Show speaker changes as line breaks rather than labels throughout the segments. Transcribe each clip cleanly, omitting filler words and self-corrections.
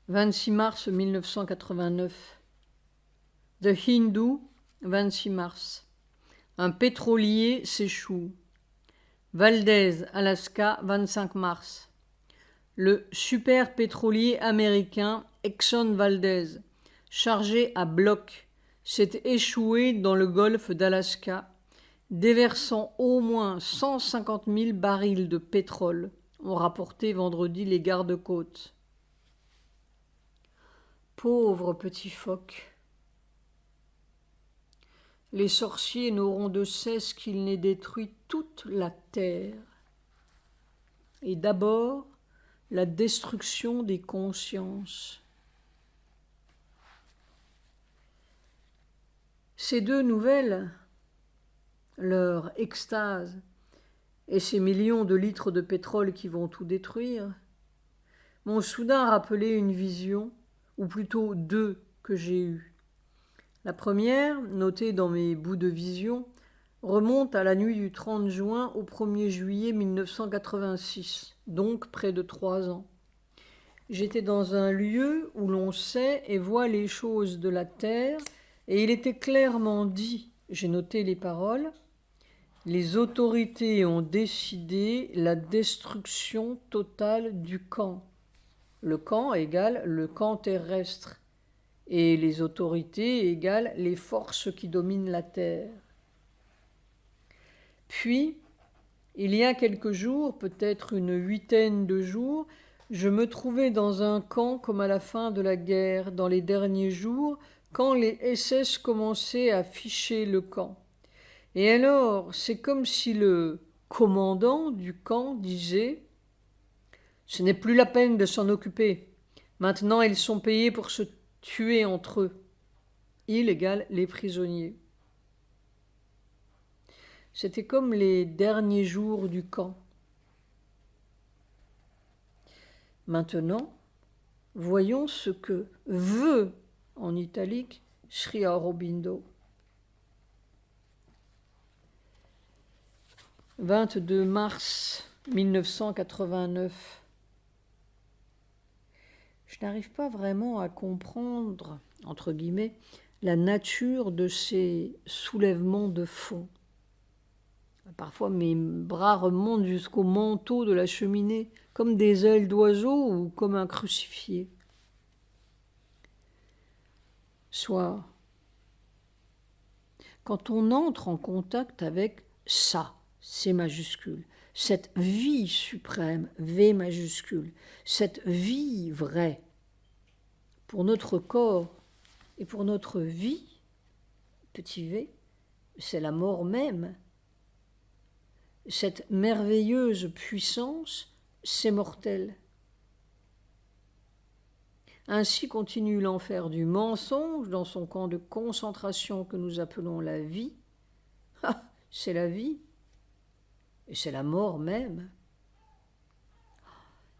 26 mars 1989. The Hindu, 26 mars. Un pétrolier s'échoue. Valdez, Alaska, 25 mars. Le super pétrolier américain Exxon Valdez, chargé à bloc, s'est échoué dans le golfe d'Alaska, déversant au moins 150 000 barils de pétrole, ont rapporté vendredi les gardes-côtes. Pauvre petit phoque. Les sorciers n'auront de cesse qu'il n'ait détruit toute la terre. Et d'abord, la destruction des consciences. Ces deux nouvelles, leur extase et ces millions de litres de pétrole qui vont tout détruire, m'ont soudain rappelé une vision, ou plutôt deux que j'ai eues. La première, notée dans mes bouts de vision, remonte à la nuit du 30 juin au 1er juillet 1986, donc près de 3 ans. J'étais dans un lieu où l'on sait et voit les choses de la terre, et il était clairement dit, j'ai noté les paroles, « Les autorités ont décidé la destruction totale du camp. » Le camp égale le camp terrestre, et les autorités égale les forces qui dominent la terre. Puis, il y a quelques jours, peut-être une huitaine de jours, je me trouvais dans un camp comme à la fin de la guerre, dans les derniers jours, quand les SS commençaient à ficher le camp. Et alors, c'est comme si le commandant du camp disait « Ce n'est plus la peine de s'en occuper. Maintenant, ils sont payés pour se tuer entre eux. » Il égale les prisonniers. C'était comme les derniers jours du camp. Maintenant, voyons ce que veut, en italique, Sri Aurobindo. 22 mars 1989. Je n'arrive pas vraiment à comprendre, entre guillemets, la nature de ces soulèvements de fond. Parfois, mes bras remontent jusqu'au manteau de la cheminée, comme des ailes d'oiseau ou comme un crucifié. Soit, quand on entre en contact avec ça, C majuscule, cette vie suprême, V majuscule, cette vie vraie, pour notre corps et pour notre vie, petit v, c'est la mort même. Cette merveilleuse puissance, c'est mortel. Ainsi continue l'enfer du mensonge dans son camp de concentration que nous appelons la vie. Ah, c'est la vie, et c'est la mort même.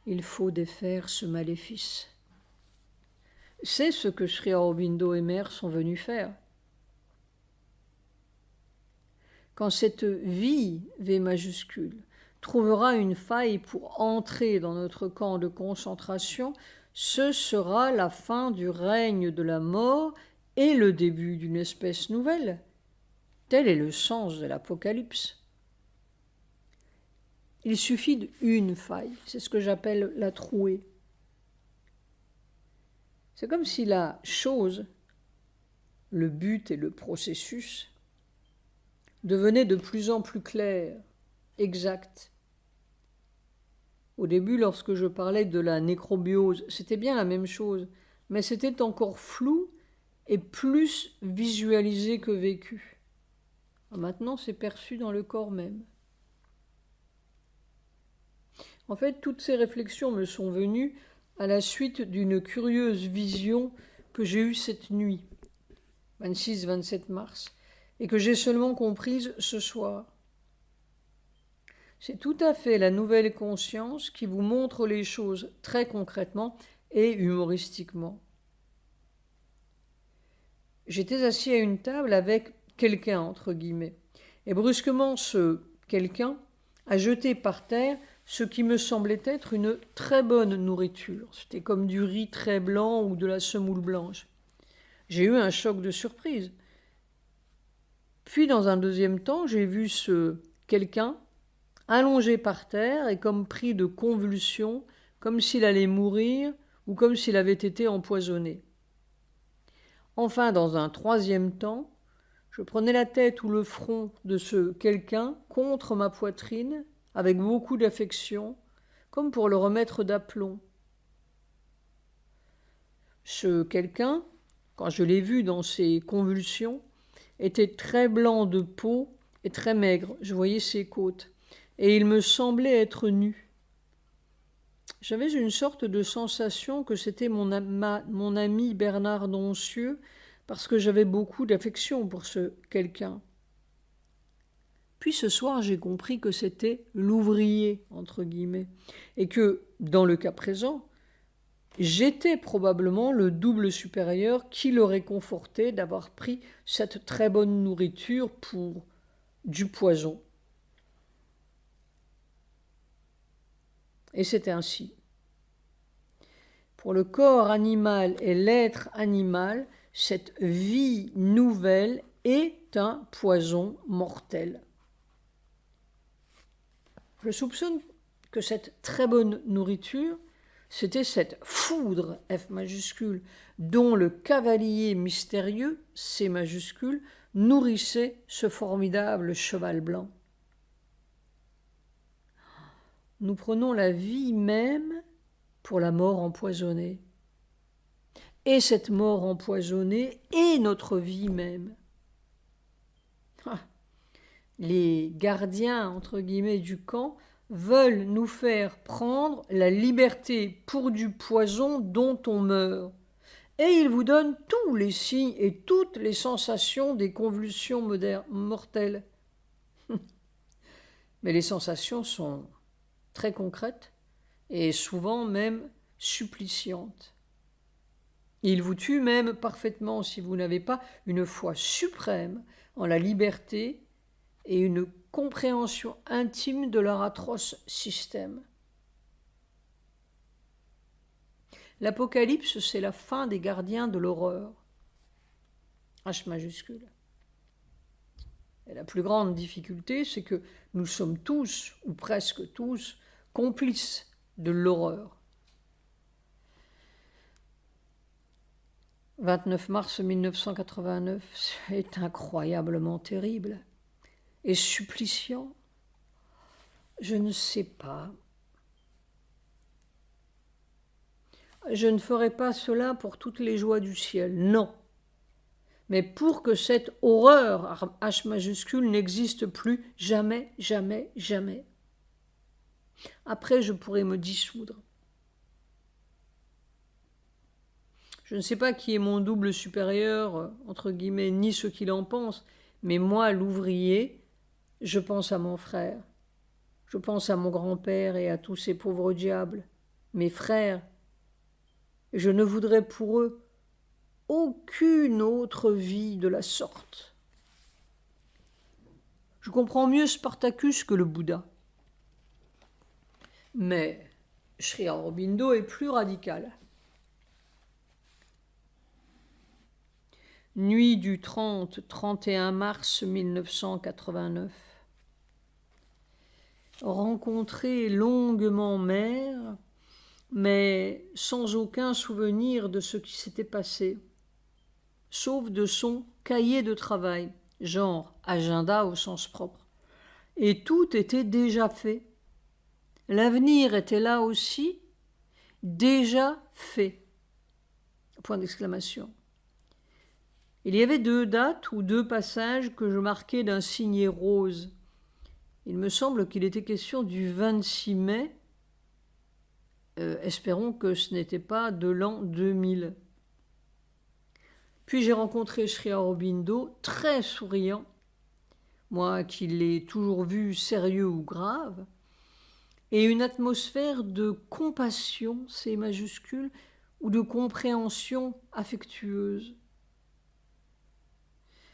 Il faut défaire ce maléfice. C'est ce que Sri Aurobindo et Mère sont venus faire. Quand cette vie, V majuscule, trouvera une faille pour entrer dans notre camp de concentration, ce sera la fin du règne de la mort et le début d'une espèce nouvelle. Tel est le sens de l'Apocalypse. Il suffit d'une faille, c'est ce que j'appelle la trouée. C'est comme si la chose, le but et le processus, devenait de plus en plus clair, exact. Au début, lorsque je parlais de la nécrobiose, c'était bien la même chose, mais c'était encore flou et plus visualisé que vécu. Maintenant, c'est perçu dans le corps même. En fait, toutes ces réflexions me sont venues à la suite d'une curieuse vision que j'ai eue cette nuit, 26-27 mars, et que j'ai seulement comprise ce soir. C'est tout à fait la nouvelle conscience qui vous montre les choses très concrètement et humoristiquement. J'étais assis à une table avec quelqu'un, entre guillemets, et brusquement ce quelqu'un a jeté par terre ce qui me semblait être une très bonne nourriture. C'était comme du riz très blanc ou de la semoule blanche. J'ai eu un choc de surprise. Puis, dans un deuxième temps, j'ai vu quelqu'un allongé par terre et comme pris de convulsions, comme s'il allait mourir ou comme s'il avait été empoisonné. Enfin, dans un troisième temps, je prenais la tête ou le front de ce quelqu'un contre ma poitrine avec beaucoup d'affection, comme pour le remettre d'aplomb. Ce quelqu'un, quand je l'ai vu dans ses convulsions, était très blanc de peau et très maigre. Je voyais ses côtes. Et il me semblait être nu. J'avais une sorte de sensation que c'était mon ami Bernard Doncieux, parce que j'avais beaucoup d'affection pour ce quelqu'un. Puis ce soir, j'ai compris que c'était l'ouvrier, entre guillemets, et que, dans le cas présent, j'étais probablement le double supérieur qui le réconfortait d'avoir pris cette très bonne nourriture pour du poison. Et c'était ainsi. Pour le corps animal et l'être animal, cette vie nouvelle est un poison mortel. Je soupçonne que cette très bonne nourriture, c'était cette foudre, F majuscule, dont le cavalier mystérieux, C majuscule, nourrissait ce formidable cheval blanc. Nous prenons la vie même pour la mort empoisonnée. Et cette mort empoisonnée est notre vie même. Les gardiens, entre guillemets, du camp veulent nous faire prendre la liberté pour du poison dont on meurt. Et ils vous donnent tous les signes et toutes les sensations des convulsions mortelles. Mais les sensations sont très concrètes et souvent même suppliciantes. Ils vous tuent même parfaitement si vous n'avez pas une foi suprême en la liberté et une compréhension intime de leur atroce système. L'Apocalypse, c'est la fin des gardiens de l'horreur. H majuscule. Et la plus grande difficulté, c'est que nous sommes tous, ou presque tous, complices de l'horreur. 29 mars 1989, c'est incroyablement terrible et suppliciant. Je ne sais pas. Je ne ferai pas cela pour toutes les joies du ciel, non. Mais pour que cette horreur, H majuscule, n'existe plus jamais, jamais, jamais. Après, je pourrai me dissoudre. Je ne sais pas qui est mon double supérieur, entre guillemets, ni ce qu'il en pense, mais moi, l'ouvrier, je pense à mon frère. Je pense à mon grand-père et à tous ces pauvres diables, mes frères. Et je ne voudrais pour eux aucune autre vie de la sorte. Je comprends mieux Spartacus que le Bouddha. Mais Sri Aurobindo est plus radical. Nuit du 30-31 mars 1989. Rencontré longuement mère, mais sans aucun souvenir de ce qui s'était passé, sauf de son cahier de travail, genre agenda au sens propre. Et tout était déjà fait. L'avenir était là aussi, déjà fait. Point d'exclamation. Il y avait 2 dates ou 2 passages que je marquais d'un signet rose. Il me semble qu'il était question du 26 mai. Espérons que ce n'était pas de l'an 2000. Puis j'ai rencontré Sri Aurobindo, très souriant, moi qui l'ai toujours vu sérieux ou grave, et une atmosphère de compassion, C majuscule, ou de compréhension affectueuse.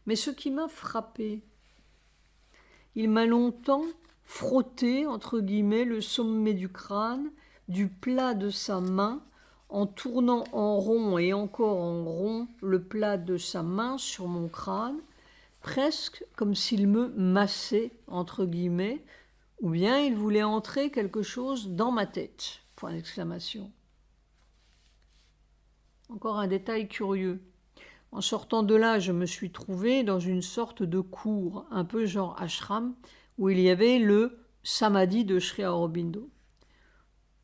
Mais ce qui m'a frappé, il m'a longtemps frotter, entre guillemets, le sommet du crâne, du plat de sa main, en tournant en rond et encore en rond le plat de sa main sur mon crâne, presque comme s'il me massait, entre guillemets, ou bien il voulait entrer quelque chose dans ma tête. Point d'exclamation. Encore un détail curieux. En sortant de là, je me suis trouvée dans une sorte de cour, un peu genre ashram, où il y avait le samadhi de Sri Aurobindo.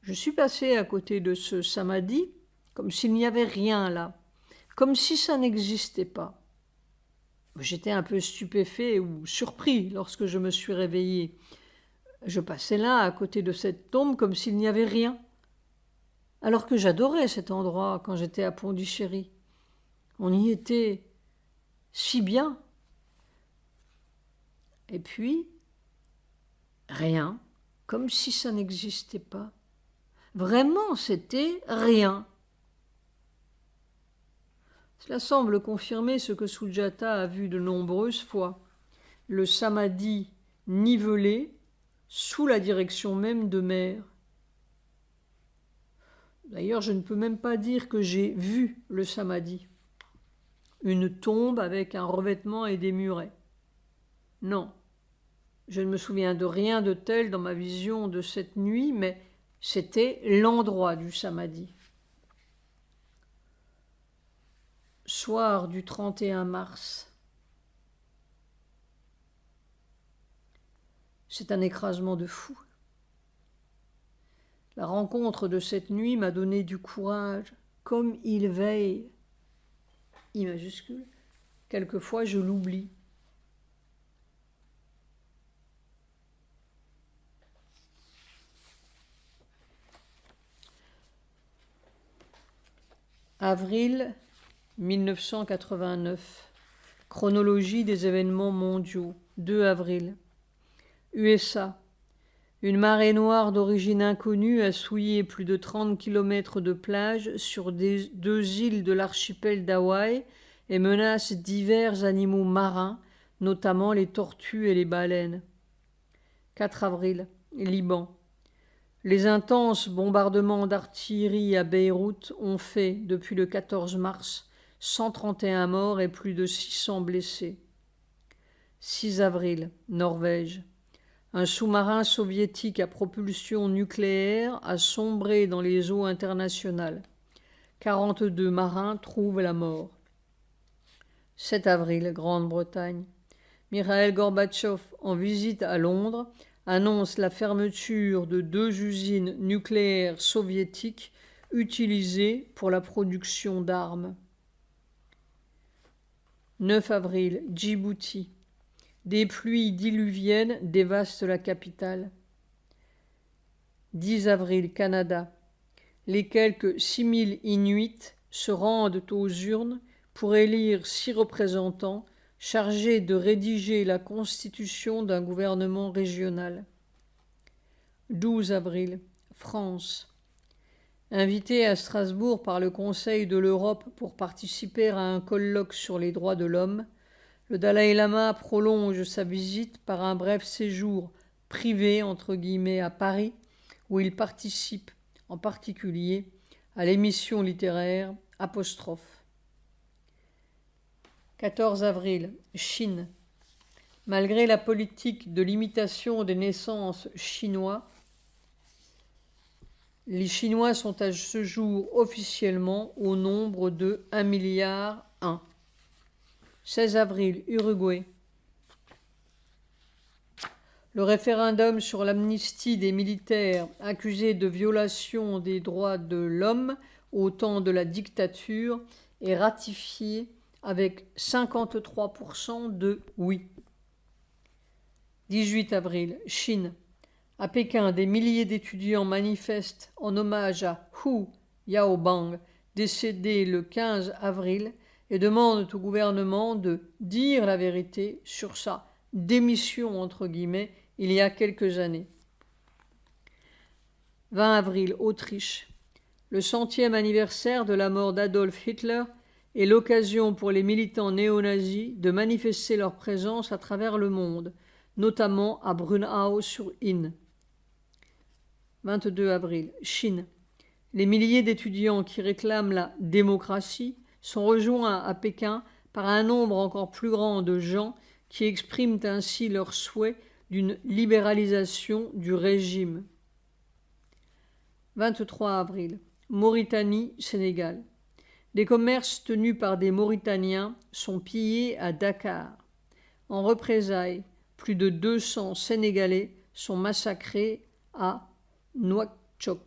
Je suis passée à côté de ce samadhi, comme s'il n'y avait rien là, comme si ça n'existait pas. J'étais un peu stupéfait ou surpris lorsque je me suis réveillée. Je passais là, à côté de cette tombe, comme s'il n'y avait rien. Alors que j'adorais cet endroit quand j'étais à Pondichéry. On y était si bien. Et puis, rien, comme si ça n'existait pas. Vraiment, c'était rien. Cela semble confirmer ce que Sujata a vu de nombreuses fois. Le samadhi nivelé sous la direction même de mer. D'ailleurs, je ne peux même pas dire que j'ai vu le samadhi. Une tombe avec un revêtement et des murets. Non, je ne me souviens de rien de tel dans ma vision de cette nuit, mais c'était l'endroit du samadhi. Soir du 31 mars. C'est un écrasement de fou. La rencontre de cette nuit m'a donné du courage, comme il veille, I majuscule, quelquefois je l'oublie. Avril 1989. Chronologie des événements mondiaux. 2 avril. USA. Une marée noire d'origine inconnue a souillé plus de 30 km de plage sur 2 îles de l'archipel d'Hawaï et menace divers animaux marins, notamment les tortues et les baleines. 4 avril. Liban. Les intenses bombardements d'artillerie à Beyrouth ont fait, depuis le 14 mars, 131 morts et plus de 600 blessés. 6 avril. Norvège. Un sous-marin soviétique à propulsion nucléaire a sombré dans les eaux internationales. 42 marins trouvent la mort. 7 avril, Grande-Bretagne. Mikhail Gorbatchev, en visite à Londres, annonce la fermeture de 2 usines nucléaires soviétiques utilisées pour la production d'armes. 9 avril, Djibouti. Des pluies diluviennes dévastent la capitale. 10 avril, Canada. Les quelques 6000 Inuits se rendent aux urnes pour élire 6 représentants chargés de rédiger la constitution d'un gouvernement régional. 12 avril, France. Invité à Strasbourg par le Conseil de l'Europe pour participer à un colloque sur les droits de l'homme, le Dalai Lama prolonge sa visite par un bref séjour privé entre guillemets à Paris, où il participe en particulier à l'émission littéraire Apostrophe. 14 avril, Chine. Malgré la politique de limitation des naissances chinois, les Chinois sont à ce jour officiellement au nombre de 1,1 milliard. 16 avril, Uruguay. Le référendum sur l'amnistie des militaires accusés de violation des droits de l'homme au temps de la dictature est ratifié avec 53% de oui. 18 avril, Chine. À Pékin, des milliers d'étudiants manifestent en hommage à Hu Yaobang, décédé le 15 avril, et demandent au gouvernement de dire la vérité sur sa démission, entre guillemets, il y a quelques années. 20 avril, Autriche. Le 100e anniversaire de la mort d'Adolf Hitler est l'occasion pour les militants néo-nazis de manifester leur présence à travers le monde, notamment à Brunau-sur-Inn. 22 avril, Chine. Les milliers d'étudiants qui réclament la démocratie sont rejoints à Pékin par un nombre encore plus grand de gens qui expriment ainsi leur souhait d'une libéralisation du régime. 23 avril, Mauritanie, Sénégal. Les commerces tenus par des Mauritaniens sont pillés à Dakar. En représailles, plus de 200 Sénégalais sont massacrés à Nouakchott.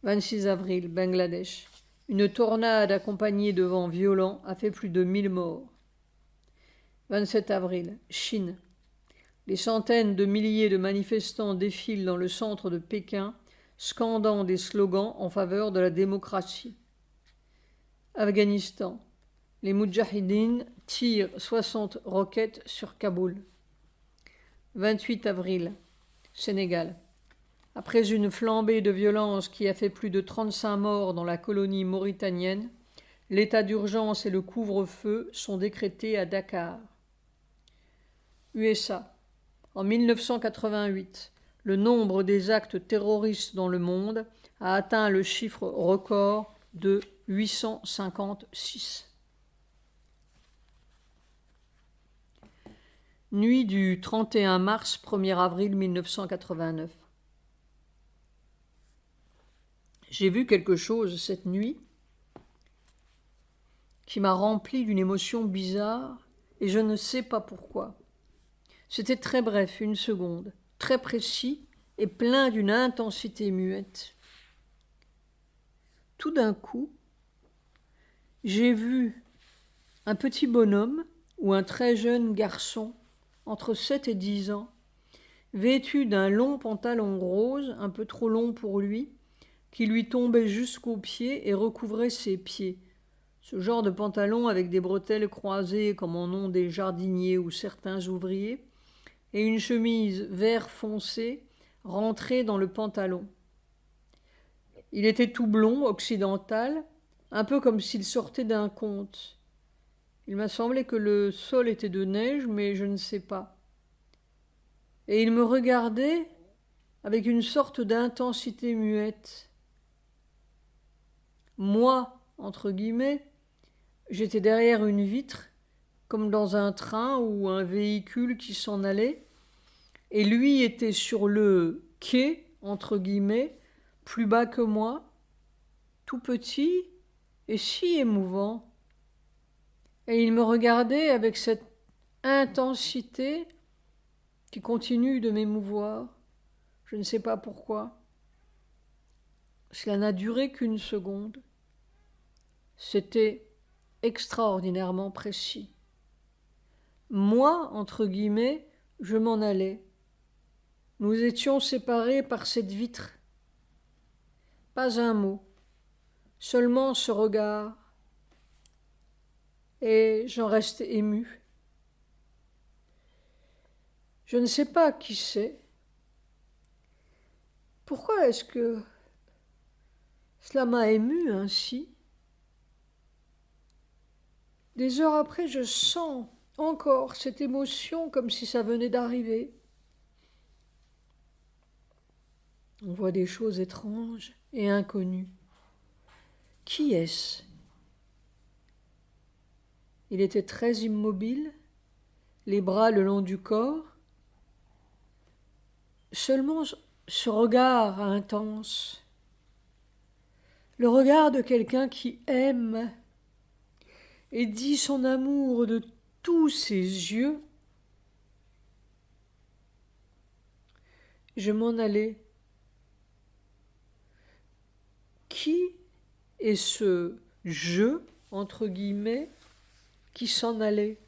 26 avril, Bangladesh. Une tornade accompagnée de vents violents a fait plus de 1000 morts. 27 avril, Chine. Des centaines de milliers de manifestants défilent dans le centre de Pékin, scandant des slogans en faveur de la démocratie. Afghanistan. Les Moudjahidines tirent 60 roquettes sur Kaboul. 28 avril, Sénégal. Après une flambée de violence qui a fait plus de 35 morts dans la colonie mauritanienne, l'état d'urgence et le couvre-feu sont décrétés à Dakar. USA. En 1988, le nombre des actes terroristes dans le monde a atteint le chiffre record de 856. Nuit du 31 mars, 1er avril 1989. J'ai vu quelque chose cette nuit qui m'a rempli d'une émotion bizarre et je ne sais pas pourquoi. C'était très bref, 1 seconde, très précis et plein d'une intensité muette. Tout d'un coup, j'ai vu un petit bonhomme ou un très jeune garçon, entre 7 et 10 ans, vêtu d'un long pantalon rose, un peu trop long pour lui, qui lui tombait jusqu'aux pieds et recouvrait ses pieds. Ce genre de pantalon avec des bretelles croisées comme en ont des jardiniers ou certains ouvriers, et une chemise vert foncé rentrée dans le pantalon. Il était tout blond, occidental, un peu comme s'il sortait d'un conte. Il m'a semblé que le sol était de neige, mais je ne sais pas. Et il me regardait avec une sorte d'intensité muette. Moi, entre guillemets, j'étais derrière une vitre, comme dans un train ou un véhicule qui s'en allait, et lui était sur le quai, entre guillemets, plus bas que moi, tout petit et si émouvant. Et il me regardait avec cette intensité qui continue de m'émouvoir. Je ne sais pas pourquoi. Cela n'a duré qu'1 seconde. C'était extraordinairement précis. Moi, entre guillemets, je m'en allais. Nous étions séparés par cette vitre. Pas un mot, seulement ce regard. Et j'en reste émue. Je ne sais pas qui c'est. Pourquoi est-ce que cela m'a émue ainsi? Des heures après, je sens encore cette émotion comme si ça venait d'arriver. On voit des choses étranges et inconnues. Qui est-ce? Il était très immobile, les bras le long du corps. Seulement ce regard intense, le regard de quelqu'un qui aime et dit son amour de tous ses yeux. Je m'en allais. Qui est ce « je » entre guillemets qui s'en allait?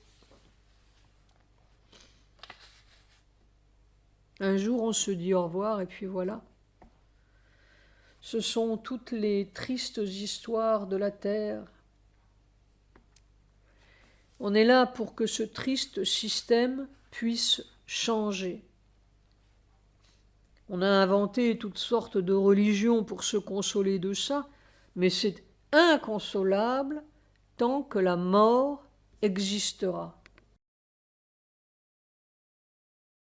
Un jour, on se dit au revoir et puis voilà. Ce sont toutes les tristes histoires de la terre. On est là pour que ce triste système puisse changer. On a inventé toutes sortes de religions pour se consoler de ça, mais c'est inconsolable tant que la mort existera.